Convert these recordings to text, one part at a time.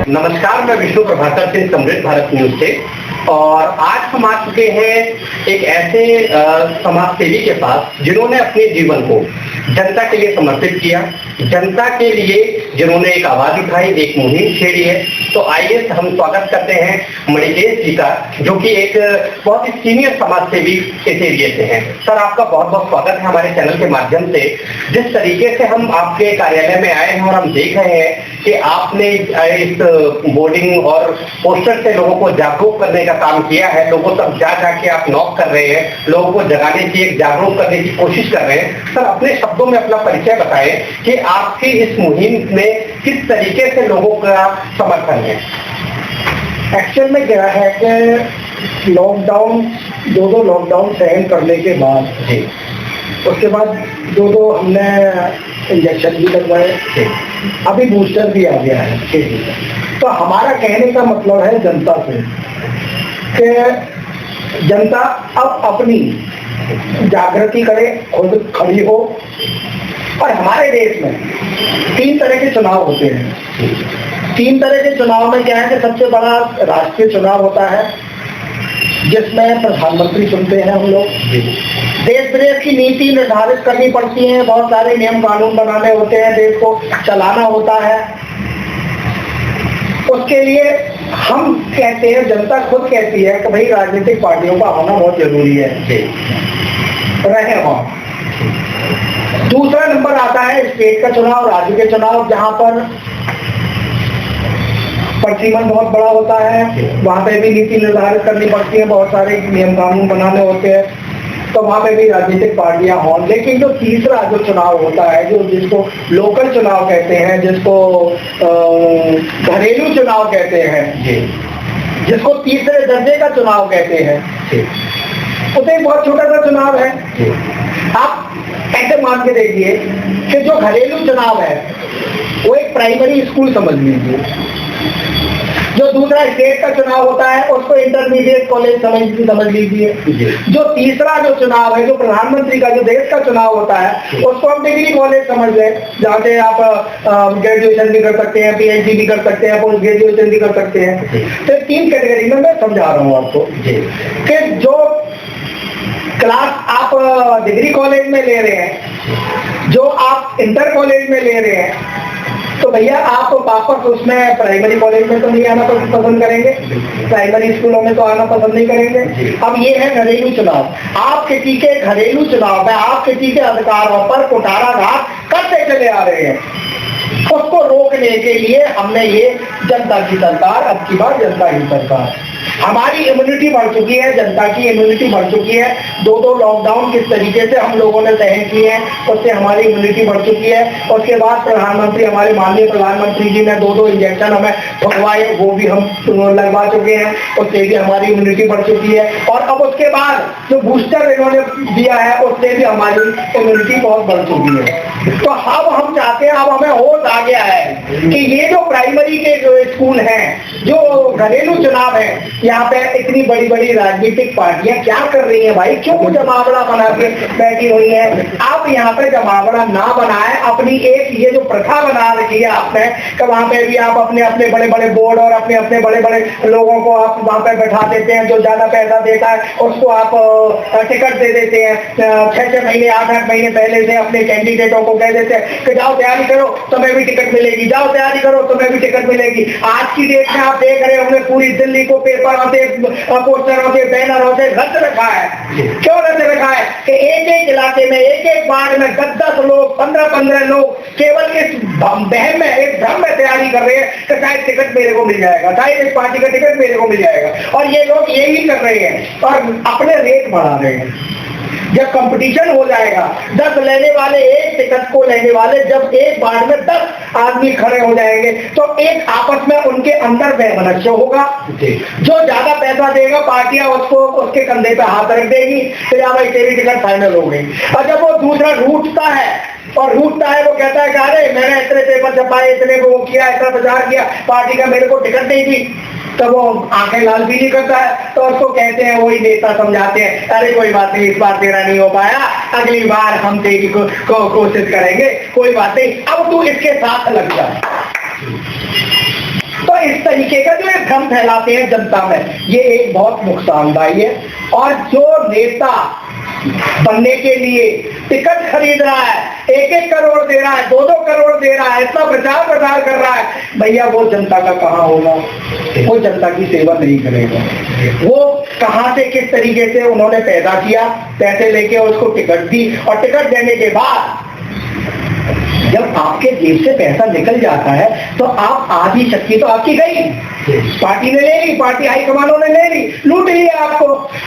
नमस्कार, मैं विष्णु प्रभाकर सिंह, समृद्ध भारत न्यूज से। और आज हम आ चुके हैं एक ऐसे समाज सेवी के पास जिन्होंने अपने जीवन को जनता के लिए समर्पित किया, जनता के लिए जिन्होंने एक आवाज उठाई, एक मुहिम छेड़ी है। तो आइए हम स्वागत करते हैं मणिकेश जी का, जो कि एक बहुत ही सीनियर समाज सेवी इस एरिया से हैं। सर, आपका बहुत बहुत स्वागत है हमारे चैनल के माध्यम से। जिस तरीके से हम आपके कार्यालय में आए हैं और हम देख रहे हैं कि आपने इस बोर्डिंग और पोस्टर से लोगों को जागरूक करने का काम किया है, लोगों तक जा जाके आप नॉक कर रहे हैं, लोगों को जगाने की, एक जागरूक करने की कोशिश कर रहे हैं। सर, अपने शब्दों में अपना परिचय बताएं कि आपकी इस मुहिम में किस तरीके से लोगों का समर्थन है। एक्चुअल में क्या है कि लॉकडाउन दो लॉकडाउन सहन करने के बाद जी, उसके बाद दो हमने इंजेक्शन भी लगवाए, अभी बूस्टर भी आ गया है। तो हमारा कहने का मतलब है जनता से कि जनता अब अपनी जागृति करे, खुद खड़ी हो। और हमारे देश में 3 तरह के चुनाव होते हैं। 3 तरह के चुनाव में क्या है कि सबसे बड़ा राष्ट्रीय चुनाव होता है, जिसमें प्रधानमंत्री चुनते हैं हम लोग। देश विदेश की नीति निर्धारित करनी पड़ती है, बहुत सारे नियम कानून बनाने होते हैं, देश को चलाना होता है। उसके लिए हम कहते हैं, जनता खुद कहती है कि भाई राजनीतिक पार्टियों का होना बहुत जरूरी है, रहे हो। दूसरा नंबर आता है स्टेट का चुनाव, राज्य के चुनाव, जहां पर प्रतिबंध बहुत बड़ा होता है, वहां पे भी नीति निर्धारित करनी पड़ती है, बहुत सारे नियम कानून बनाने होते हैं, तो वहां पे भी राजनीतिक पार्टियां हों। लेकिन जो तीसरा जो चुनाव होता है, जो जिसको लोकल चुनाव कहते हैं, जिसको घरेलू चुनाव कहते हैं, जिसको तीसरे दर्जे का चुनाव कहते हैं, वो तो एक बहुत छोटा सा चुनाव है। आप ऐसे मान के देखिए कि जो घरेलू चुनाव है वो एक प्राइमरी स्कूल समझ लीजिए, जो दूसरा स्टेट का चुनाव होता है उसको इंटरमीडिएट कॉलेज समझ लीजिए, जो तीसरा जो चुनाव है, जो प्रधानमंत्री का, जो देश का चुनाव होता है, उसको हम डिग्री कॉलेज समझ लें, जहाँ से आप ग्रेजुएशन भी कर सकते हैं, पीएचडी भी कर सकते हैं, पोस्ट ग्रेजुएशन भी कर सकते हैं। तो 3 कैटेगरी में मैं समझा रहा हूँ आपको कि जो क्लास आप डिग्री कॉलेज में ले रहे हैं, जो आप इंटर कॉलेज में ले रहे हैं, तो भैया आप वापस उसमें प्राइमरी कॉलेज में तो नहीं आना पसंद करेंगे, प्राइमरी स्कूलों में तो आना पसंद नहीं करेंगे। अब ये है घरेलू चुनाव। आप किसी के घरेलू चुनाव में आप किसी के अधिकारों पर कुठाराघात करते चले आ रहे हैं, उसको रोकने के लिए हमने ये जनता की सरकार, अब की बार जनता की सरकार, हमारी इम्यूनिटी बढ़ चुकी है, जनता की इम्यूनिटी बढ़ चुकी है। 2 लॉकडाउन किस तरीके से हम लोगों ने सहन किए हैं, उससे हमारी इम्यूनिटी बढ़ चुकी है। उसके बाद प्रधानमंत्री, हमारे माननीय प्रधानमंत्री जी ने 2 इंजेक्शन हमें लगवाए, वो भी हम लगवा चुके हैं, उससे भी हमारी इम्यूनिटी बढ़ चुकी है। और अब उसके बाद जो बूस्टर इन्होंने दिया है, उससे भी हमारी इम्यूनिटी बहुत बढ़ चुकी है। तो अब हम चाहते हैं, अब हमें होश आ गया है कि ये जो प्राइमरी के जो स्कूल हैं, जो घरेलू चुनाव है, यहाँ पे इतनी बड़ी बड़ी राजनीतिक पार्टियां क्या कर रही हैं भाई, क्यों जमावड़ा बना के बैठी हुई है। आप यहाँ पे जमावड़ा ना बनाए, अपनी एक ये जो प्रथा बना रखी है आपने कि वहाँ पे भी आप अपने अपने बड़े बड़े बोर्ड और अपने अपने बड़े बड़े लोगों को आप वहाँ पे बैठा देते हैं, जो ज्यादा पैसा देता है उसको आप टिकट दे देते हैं। 6-6 महीने 8-8 महीने पहले से अपने कैंडिडेटों को कह देते हैं कि जाओ तैयारी करो, तुम्हें भी टिकट मिलेगी, जाओ तैयारी करो, तुम्हें भी टिकट मिलेगी। आज की डेट में आप देख रहे होंगे पूरी दिल्ली को पेपरों से, पोस्टरों से, बैनरों से रच रखा है। क्यों रच रखा है कि एक इलाके में, एक वार्ड में 10-10 लोग, 15-15 लोग केवल इस बहम में, एक भ्रम में तैयारी कर रहे हैं कि शायद टिकट मेरे को मिल जाएगा, शायद इस पार्टी का टिकट मेरे को मिल जाएगा। और ये लोग यही कर रहे हैं और अपने रेट बढ़ा रहे हैं। जब कंपटीशन हो जाएगा, 10 लेने वाले, एक टिकट को लेने वाले, जब एक बार में 10 आदमी खड़े हो जाएंगे तो एक आपस में उनके अंदर वैमनस्य होगा। जो ज्यादा पैसा देगा पार्टियां उसको, उसके कंधे पे हाथ रख देगी, फिर भाई तेरी टिकट फाइनल हो गई। और जब वो दूसरा रूठता है वो कहता है कि अरे मैंने इतने पेपर छपाए, इतने वो किया, इतना प्रचार किया, पार्टी का मेरे को टिकट नहीं दी, तो वो आंखें लाल पीली करता है। तो उसको कहते हैं, वही नेता समझाते हैं, अरे कोई बात नहीं, इस बार तेरा नहीं हो पाया, अगली बार हम तेरी कोशिश करेंगे, कोई बात नहीं, अब तू इसके साथ लग जा। तो इस तरीके का जो ये भ्रम फैलाते हैं जनता में, ये एक बहुत नुकसानदायी है। और जो नेता बनने के लिए टिकट खरीद रहा है, 1-1 करोड़ दे रहा है, 2-2 करोड़ दे रहा है, इतना प्रचार प्रसार कर रहा है, भैया वो जनता का कहाँ होगा? वो जनता की सेवा नहीं करेगा। वो कहां से किस तरीके से उन्होंने पैदा किया, पैसे लेके उसको टिकट दी, और टिकट देने के बाद जब आपके जेब से पैसा निकल जाता है तो आप आधी शक्ति तो आपकी गई, पार्टी ने ले ली, पार्टी हाईकमांडों ने ले ली, लूट लिया आपको।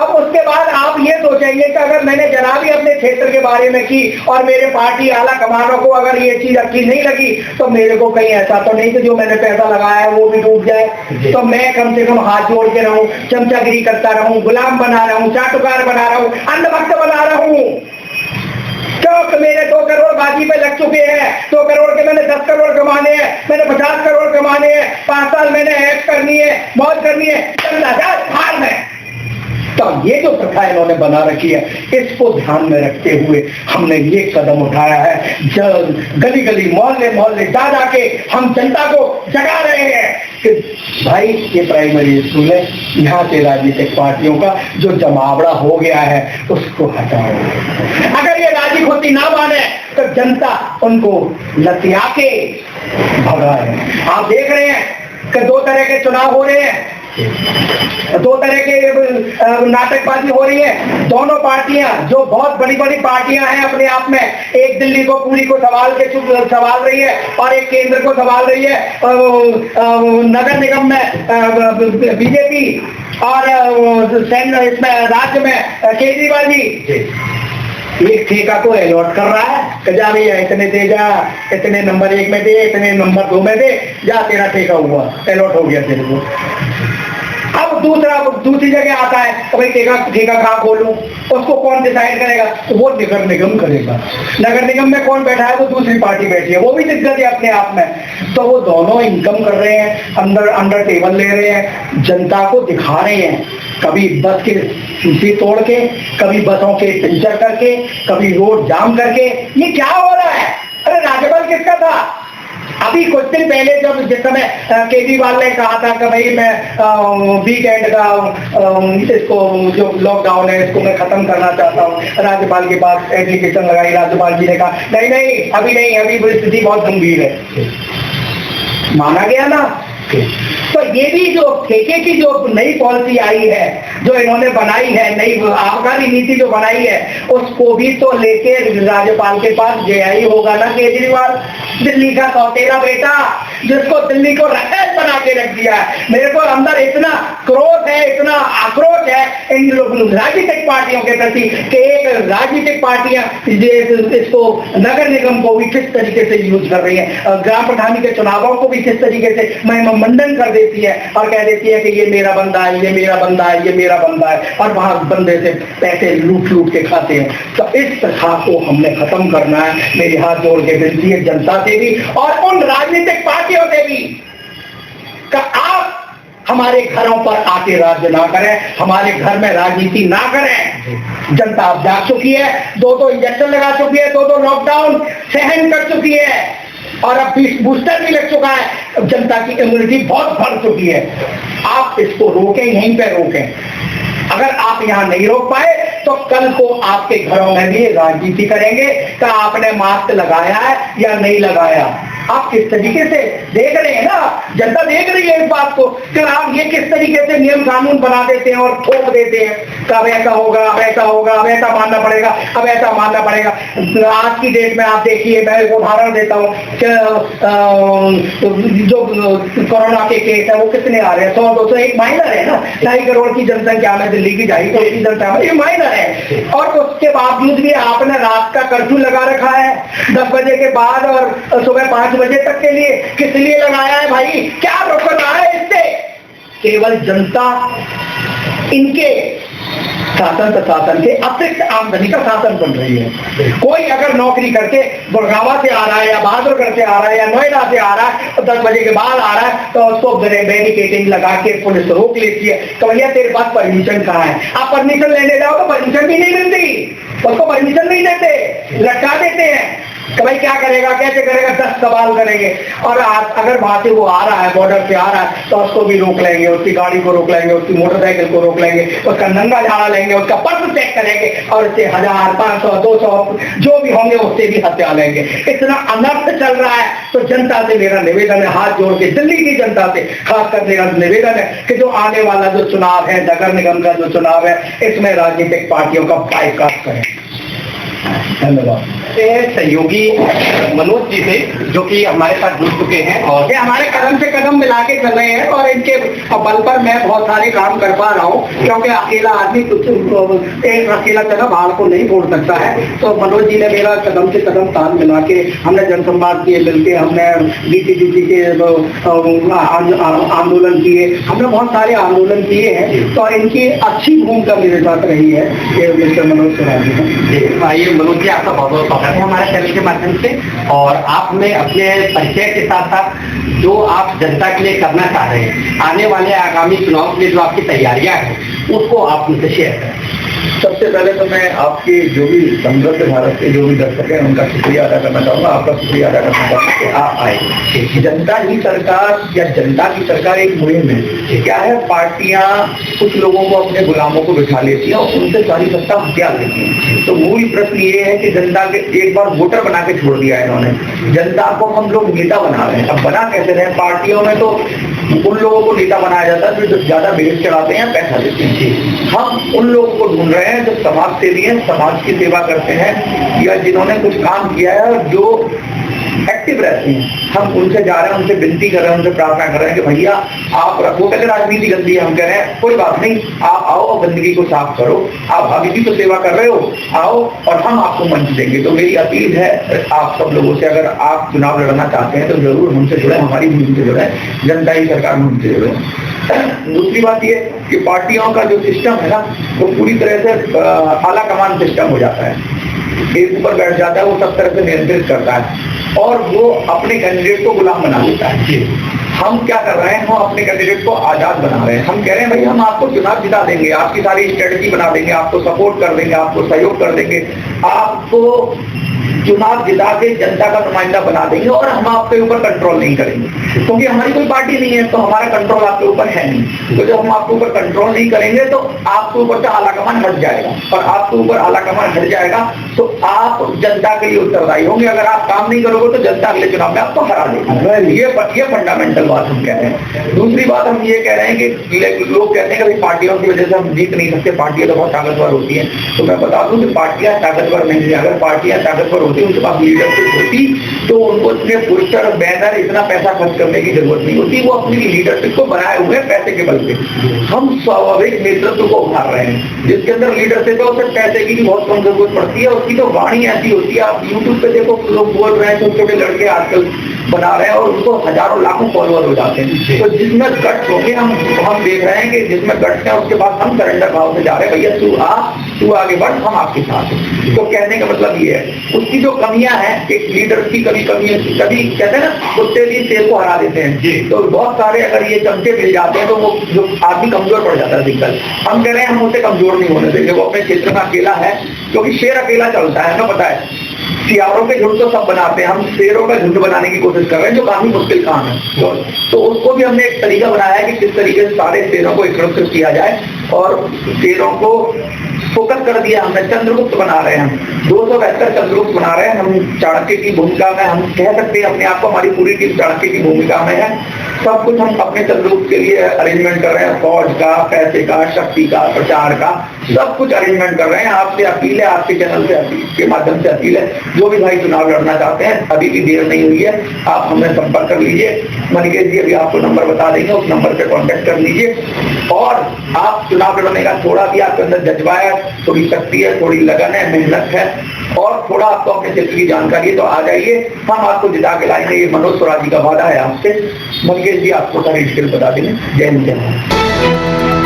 अब उसके बाद आप ये सोचेंगे कि अगर मैंने जरा भी अपने क्षेत्र के बारे में की और मेरे पार्टी आला कमानों को अगर ये चीज अच्छी नहीं लगी तो मेरे को कहीं ऐसा तो नहीं कि जो मैंने पैसा लगाया है वो भी डूब जाए। तो मैं कम से कम हाथ जोड़ के रहूं, चमचागिरी करता रहूं, गुलाम बना रहा हूं, चाटुकार बना रहा हूं, अंधभक्त बना रहा हूं। क्यों? मेरे 2 करोड़ बाजी पे लग चुके हैं, 2 करोड़ के मैंने 10 करोड़ कमाने हैं, मैंने 50 करोड़ कमाने हैं, 5 साल मैंने ऐश करनी है, मौज करनी है, हार में। तो ये जो प्रथा इन्होंने बना रखी है, इसको ध्यान में रखते हुए हमने ये कदम उठाया है। गली गली, मोहल्ले मोहल्ले जा जाके हम जनता को जगा रहे हैं कि भाई ये प्राइमरी स्कूल है, यहाँ से राजनीतिक पार्टियों का जो जमावड़ा हो गया है उसको हटाओ। अगर ये राजी खुशी ना माने तो जनता उनको लतिया के भगाए। आप देख रहे हैं कि 2 तरह के चुनाव हो रहे हैं, 2 तरह के नाटकबाजी हो रही है। दोनों पार्टियां जो बहुत बड़ी बड़ी पार्टियां हैं अपने आप में, एक दिल्ली को पूरी को संभाल रही है और एक केंद्र को संभाल रही है। नगर निगम में बीजेपी और इसमें राज्य में केजरीवाल जी एक ठेका को अलॉट कर रहा है कि जा भैया इतने दे, जा इतने नंबर 1 में दे, इतने नंबर 2 में दे, जा तेरा ठेका हुआ, अलॉट हो गया तेरे को। अब दूसरी जगह आता है तो भाई ठेका कहाँ खोलूं, उसको कौन डिसाइड करेगा? तो वो नगर निगम करेगा। नगर निगम में कौन बैठा है? वो दूसरी पार्टी बैठी है, वो भी दिक्कत है अपने आप में। तो वो दोनों इनकम कर रहे हैं, अंदर टेबल ले रहे हैं, जनता को दिखा रहे हैं, कभी बस के शीशे तोड़ के, कभी बसों के पंचर करके, कभी रोड जाम करके। ये क्या हो रहा है? अरे राज्यपाल किसका था? अभी कुछ दिन पहले जब जिस समय केजरीवाल ने कहा था कि भाई मैं वीकेंड का इसको जो लॉकडाउन है इसको मैं खत्म करना चाहता हूँ, राज्यपाल के पास एप्लीकेशन लगाई, राज्यपाल जी ने कहा नहीं नहीं अभी नहीं, अभी परिस्थिति बहुत गंभीर है, माना गया ना। तो ये भी जो ठेके की जो नई पॉलिसी आई है, जो इन्होंने बनाई है, नई आबकारी नीति जो बनाई है, उसको भी तो लेके राज्यपाल के पास गया ही होगा ना केजरीवाल, दिल्ली का सौतेला बेटा जिसको दिल्ली को रखेल बना के रख दिया है। मेरे को अंदर इतना क्रोध है, इतना आक्रोश है इन राजनीतिक पार्टियों के प्रति कि एक राजनीतिक पार्टियां इसको नगर निगम को भी किस तरीके से यूज कर रही है, ग्राम प्रधानी के चुनावों को भी किस तरीके से मंडन कर देती है और कह देती है कि ये मेरा बंदा है, ये मेरा बंदा है, ये मेरा बंदा है, और वहां बंदे से पैसे लूट के खाते हैं। तो इस प्रथा को हमने खत्म करना है। मेरी हाथ जोड़ के विनती है जनता से भी और उन राजनीतिक पार्टियों से भी कि आप हमारे घरों पर आके राज्य ना करें, हमारे घर में राजनीति ना करें। जनता अब जाग चुकी है, 2 इंजेक्शन लगा चुकी है, 2 लॉकडाउन सहन कर चुकी है और अब बूस्टर भी लग चुका है। जनता की इम्यूनिटी बहुत बढ़ चुकी है। आप इसको रोकें, यहीं पे रोकें। अगर आप यहाँ नहीं रोक पाए तो कल को आपके घरों में भी राजनीति करेंगे कि आपने मास्क लगाया है या नहीं लगाया। आप किस तरीके से देख रहे हैं ना, जनता देख रही है इस बात को कि आप ये किस तरीके से नियम कानून बना देते हैं और ठोक देते हैं कि अब ऐसा होगा, अब ऐसा होगा, अब ऐसा मानना पड़ेगा, अब ऐसा मानना पड़ेगा। आज की डेट में आप देखिए, मैं एक उदाहरण देता हूँ कि जो कोरोना के केस है वो कितने आ रहे हैं, 100-200, एक माइनर है ना, 2.5 करोड़ की जनसंख्या में दिल्ली की 2.5 करोड़ की जनसंख्या में, ये माइनर है। और उसके बावजूद भी आपने रात का कर्फ्यू लगा रखा है 10 बजे के बाद और सुबह 5 बजे तक के लिए। किस लिए लगाया है भाई? क्या रोक रहा है इससे? केवल जनता इनके शासन प्रशासन के अतिरिक्त आमदनी का साधन बन रही है। कोई अगर नौकरी करके गुड़गांवा से आ रहा है या बहादुरगढ़ से आ रहा है या नोएडा से आ रहा है और 10 बजे के बाद आ रहा है तो उसको बैरिकेडिंग लगा के पुलिस रोक लेती है तो भैया तेरे पास परमिशन कहाँ है? आप परमिशन लेने जाओ तो परमिशन भी नहीं मिलती, उसको परमिशन नहीं देते, लटका देते हैं। कि भाई क्या करेगा, कैसे करेगा, 10 सवाल करेंगे। और अगर वहां से वो आ रहा है, बॉर्डर से आ रहा है, तो उसको भी रोक लेंगे, उसकी गाड़ी को रोक लेंगे, उसकी मोटरसाइकिल को रोक लेंगे, उसका नंगा झाड़ा लेंगे, उसका पर्स चेक करेंगे और उससे 1000, 500, 200 जो भी होंगे उससे भी हत्या लेंगे। इतना अनर्थ चल रहा है। तो जनता से मेरा निवेदन है, हाथ जोड़ के दिल्ली की जनता से खासकर मेरा निवेदन है कि जो आने वाला जो चुनाव है, नगर निगम का जो चुनाव है, इसमें राजनीतिक पार्टियों का बाइकआउट करें। धन्यवाद। सहयोगी मनोज जी से, जो कि हमारे साथ जुड़ चुके हैं और ये हमारे कदम से कदम मिला के चल रहे हैं और इनके बल पर मैं बहुत सारे काम कर पा रहा हूँ, क्योंकि अकेला आदमी कुछ एक अकेला तरह भाड़ को नहीं फोड़ सकता है। तो मनोज जी ने मेरा कदम से कदम ताल मिला के, हमने जनसंवाद किए मिलके, हमने DTDC के आंदोलन किए, हमने बहुत सारे आंदोलन किए हैं। तो इनकी अच्छी भूमिका मेरे साथ रही है ये मिस्टर मनोज स्वराज। आइए मनोज जी, आपका बहुत बहुत स्वागत है हमारे चैनल के माध्यम से। और आप हमें अपने परिचय के साथ साथ जो आप जनता के लिए करना चाह रहे हैं, आने वाले आगामी चुनाव के लिए जो आपकी तैयारियां हैं, उसको आप मुझसे शेयर करें। सबसे पहले तो मैं आपके जो भी समृद्ध भारत के जो भी दर्शक हैं उनका शुक्रिया अदा करना चाहूँगा, आपका शुक्रिया अदा करना चाहूँगा कि आप आए। जनता ही सरकार या जनता की सरकार एक मुहिम है। क्या है, पार्टियां कुछ लोगों को, अपने गुलामों को बिठा लेती हैं और उनसे सारी सत्ता हथियार लेती हैं। तो मूल प्रश्न ये है कि जनता के एक बार वोटर बना के छोड़ दिया है इन्होंने, जनता को हम लोग नेता बना रहे हैं। अब बना कैसे रहे, पार्टियों में तो उन लोगों को नेता बनाया जाता है जो ज्यादा बेस चढ़ाते हैं, पैसा देते हैं। हम उन लोगों को ढूंढ रहे हैं जो समाज सेवी हैं, समाज की सेवा करते हैं, या जिन्होंने कुछ काम किया है और जो एक्टिव रहते हैं। हम उनसे जा रहे हैं, उनसे विनती कर रहे हैं, उनसे प्रार्थना कर रहे हैं कि भैया आप रखो, कहते राजनीति गंदी है, हम कह रहे हैं कोई बात नहीं, आप आओ और गंदगी को साफ करो। आप अभी भी तो सेवा कर रहे हो, आओ और हम आपको मंच देंगे। तो मेरी अपील है आप सब लोगों से, अगर आप चुनाव लड़ना चाहते हैं तो जरूर हमसे जुड़े, हमारी मुहिम से जुड़े, जनता ही सरकार मुहिम से जुड़े। दूसरी बात ये कि पार्टियों का जो सिस्टम है ना, वो पूरी तरह से आला कमान सिस्टम हो जाता है। एक ऊपर बैठ जाता है, वो सब तरह से नियंत्रित करता है और वो अपने कैंडिडेट को गुलाम बना देता है। हम क्या कर रहे हैं, हम अपने कैंडिडेट को आजाद बना रहे हैं। हम कह रहे हैं भाई हम आपको चुनाव जिता देंगे, आपकी सारी स्ट्रेटजी बना देंगे, आपको सपोर्ट कर देंगे, आपको सहयोग कर देंगे, आपको चुनाव जिता के जनता का नुमाइंदा बना देंगे और हम आपके ऊपर कंट्रोल नहीं करेंगे, क्योंकि हमारी कोई पार्टी नहीं है तो हमारा कंट्रोल आपके ऊपर है नहीं। तो जब हम आपके ऊपर कंट्रोल नहीं करेंगे तो आपके ऊपर से आला कमान हट जाएगा, और आपके ऊपर आला कमान हट जाएगा तो आप जनता के लिए उत्तरदायी होंगे। अगर आप काम नहीं करोगे तो जनता अगले चुनाव में आपको हरा देगी। ये फंडामेंटल बात हम कह रहे हैं। दूसरी बात हम ये कह रहे हैं कि लोग कहते हैं कि पार्टियों की वजह से हम जीत नहीं सकते, पार्टियां तो बहुत ताकतवर होती हैं। तो मैं बता दूं कि पार्टियां ताकतवर नहीं है। अगर पार्टियां ताकतवर होती, उनके पास लीडरशिप होती, तो उनको इतने पोस्टर, बैनर, इतना पैसा खर्च करने की जरूरत नहीं होती। वो अपनी लीडरशिप को बनाए हुए पैसे के बल पे। हम स्वाभाविक नेतृत्व को उभार रहे हैं, जिसके अंदर लीडरशिप है, उसे पैसे की भी बहुत कम जरूरत पड़ती है। उसकी तो वाणी ऐसी होती है, आप यूट्यूब पे देखो, लोग बोल रहे हैं, छोटे छोटे लड़के आजकल बना रहे हैं और उनको हजारों लाखों फॉलोअर हो जाते हैं। तो जिसमें गट्स होंगे, हम देख रहे हैं कि जिसमें गट्स है उसके बाद हम सरेंडर भाव से जा रहे हैं, भैया तू आगे बढ़, हम आपके साथ हैं। तो कहने का मतलब ये है, उसकी जो कमियां हैं, एक लीडर की कभी कभी कहते हैं ना, कुत्ते भी शेर को हरा देते हैं। तो बहुत सारे अगर ये चमचे मिल जाते हैं तो वो जो आदमी कमजोर पड़ जाता है दिक्कत। हम कह रहे हैं हम उसे कमजोर नहीं होने देंगे, वो अपने क्षेत्र में अकेला है, क्योंकि शेर अकेला चलता है ना, पता है। सियारों के झुंड तो सब बनाते हैं, हम शेरों का झुंड बनाने की कोशिश कर रहे हैं, जो काफी मुश्किल काम है। तो उसको भी हमने एक तरीका बनाया है कि किस तरीके से सारे शेरों को एकत्रित किया जाए, और शेरों को फोकस कर दिया हमने। चंद्रगुप्त बना रहे हैं, 272 चंद्रगुप्त बना रहे हैं। हम चाणक्य की भूमिका में, हम कह सकते हैं अपने आप को, हमारी पूरी टीम चाणक्य की भूमिका में है। सब कुछ हम अपने चंद्रगुप्त के लिए अरेंजमेंट कर रहे हैं, फौज का, पैसे का, शक्ति का, प्रचार का, सब कुछ अरेंजमेंट कर रहे हैं। आपसे अपील है, आपके चैनल से के माध्यम से अपील है, जो भी भाई चुनाव लड़ना चाहते हैं, अभी भी देर नहीं हुई है, आप हमें संपर्क कर लीजिए। मनिकेश जी अभी आपको नंबर बता देंगे, उस नंबर पे कांटेक्ट कर लीजिए। और आप चुनाव लड़ने का थोड़ा भी आपके अंदर जज्बा है, थोड़ी शक्ति है, थोड़ी लगन है, मेहनत है, और थोड़ा आपको अपने क्षेत्र की जानकारी है, तो आ जाइए, हम आपको जिता के लाएंगे। ये मनोज स्वराज जी का वादा है आपसे। मनिकेश जी आपको सारी डिटेल बता देंगे। जय हिंद।